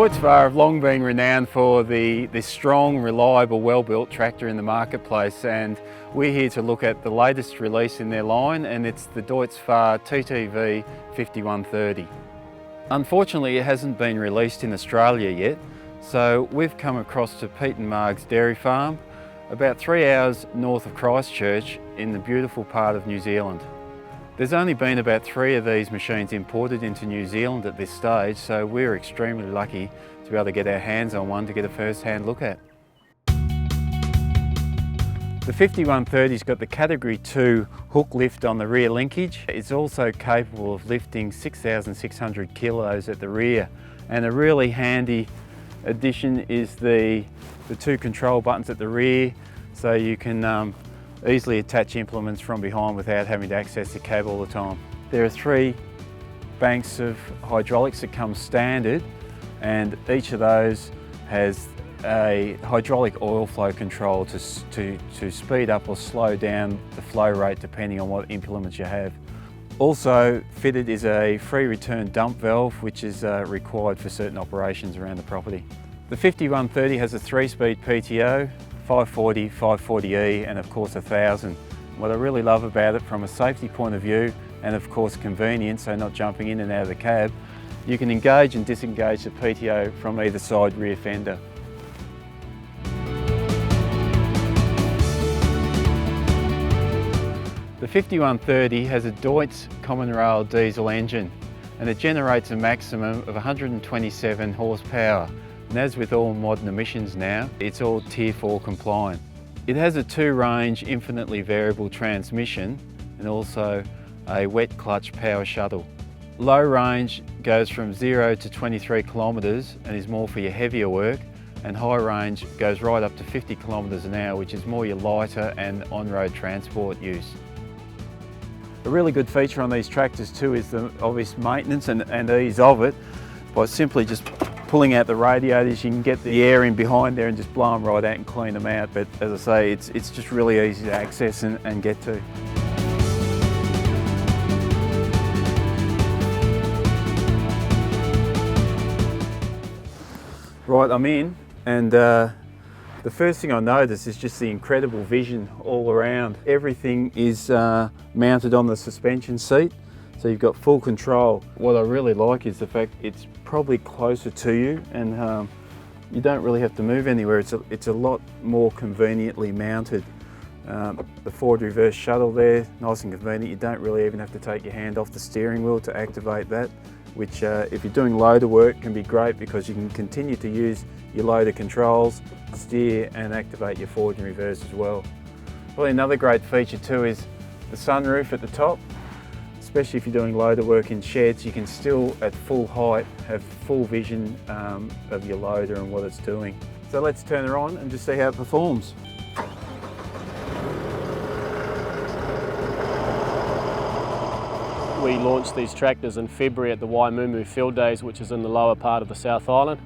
Deutz-Fahr have long been renowned for the strong, reliable, well-built tractor in the marketplace, and we're here to look at the latest release in their line, and it's the Deutz-Fahr TTV 5130. Unfortunately, it hasn't been released in Australia yet, so we've come across to Pete and Marg's dairy farm, about 3 hours north of Christchurch in the beautiful part of New Zealand. There's only been about 3 of these machines imported into New Zealand at this stage, so we're extremely lucky to be able to get our hands on one to get a first-hand look at. The 5130's got the Category 2 hook lift on the rear linkage. It's also capable of lifting 6,600 kilos at the rear, and a really handy addition is the 2 control buttons at the rear, so you can easily attach implements from behind without having to access the cab all the time. There are 3 banks of hydraulics that come standard, and each of those has a hydraulic oil flow control to speed up or slow down the flow rate depending on what implements you have. Also fitted is a free return dump valve, which is required for certain operations around the property. The 5130 has a 3-speed PTO, 540, 540E, and of course 1000. What I really love about it from a safety point of view, and of course convenience, so not jumping in and out of the cab, you can engage and disengage the PTO from either side rear fender. The 5130 has a Deutz common rail diesel engine, and it generates a maximum of 127 horsepower. And as with all modern emissions now, it's all Tier 4 compliant. It has a 2-range infinitely variable transmission and also a wet clutch power shuttle. Low range goes from 0 to 23 kilometres and is more for your heavier work, and high range goes right up to 50 kilometres an hour, which is more your lighter and on-road transport use. A really good feature on these tractors too is the obvious maintenance and ease of it. By simply just pulling out the radiators, you can get the air in behind there and just blow them right out and clean them out. But as I say, it's just really easy to access and get to. Right, I'm in, and the first thing I notice is just the incredible vision all around. Everything is mounted on the suspension seat, so you've got full control. What I really like is the fact it's probably closer to you, and you don't really have to move anywhere. It's a lot more conveniently mounted. The forward reverse shuttle there, nice and convenient. You don't really even have to take your hand off the steering wheel to activate that, which if you're doing loader work can be great because you can continue to use your loader controls, steer and activate your forward and reverse as well. Probably another great feature too is the sunroof at the top. Especially if you're doing loader work in sheds, you can still at full height have full vision of your loader and what it's doing. So let's turn her on and just see how it performs. We launched these tractors in February at the Waimumu Field Days, which is in the lower part of the South Island.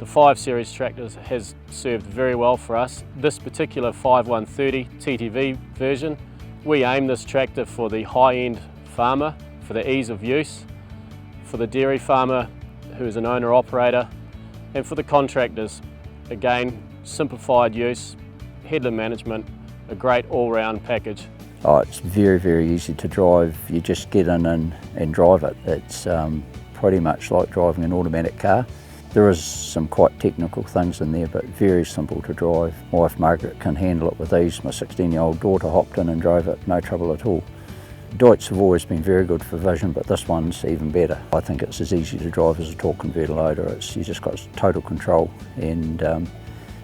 The 5 Series tractors has served very well for us. This particular 5130 TTV version, we aim this tractor for the high-end farmer, for the ease of use, for the dairy farmer who is an owner-operator, and for the contractors. Again, simplified use, headland management, a great all-round package. Oh, it's very, very easy to drive. You just get in and drive it. It's pretty much like driving an automatic car. There is some quite technical things in there, but very simple to drive. My wife Margaret can handle it with ease. My 16-year-old daughter hopped in and drove it, no trouble at all. Deutz have always been very good for vision, but this one's even better. I think it's as easy to drive as a torque converter loader. You just got total control, and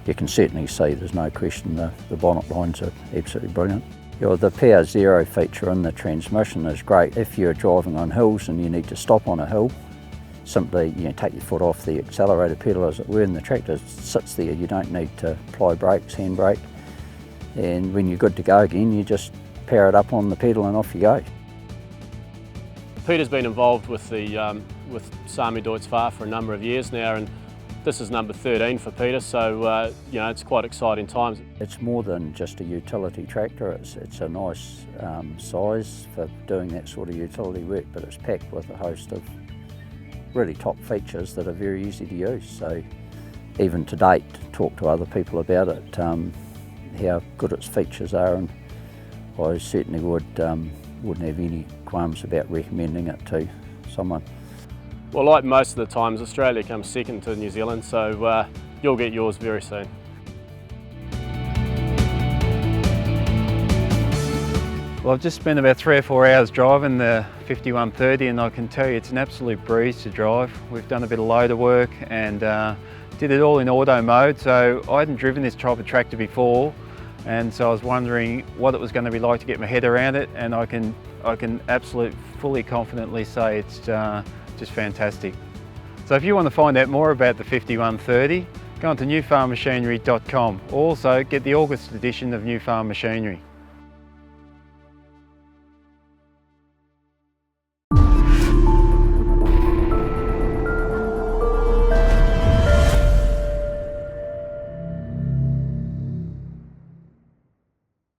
you can certainly see there's no question the bonnet lines are absolutely brilliant. The Power Zero feature in the transmission is great. If you're driving on hills and you need to stop on a hill, simply take your foot off the accelerator pedal as it were, and the tractor sits there. You don't need to apply brakes, handbrake, and when you're good to go again, you just power it up on the pedal and off you go. Peter's been involved with Sami Deutz-Fahr for a number of years now, and this is number 13 for Peter, so it's quite exciting times. It's more than just a utility tractor. It's a nice size for doing that sort of utility work, but it's packed with a host of really top features that are very easy to use. So even to date, talk to other people about it, how good its features are, and I certainly wouldn't have any qualms about recommending it to someone. Well, like most of the times, Australia comes second to New Zealand, so you'll get yours very soon. Well, I've just spent about 3 or 4 hours driving the 5130, and I can tell you it's an absolute breeze to drive. We've done a bit of loader work and did it all in auto mode, so I hadn't driven this type of tractor before, and so I was wondering what it was going to be like to get my head around it, and I can absolutely fully confidently say it's just fantastic. So if you want to find out more about the 5130, go on to newfarmmachinery.com. Also get the August edition of New Farm Machinery.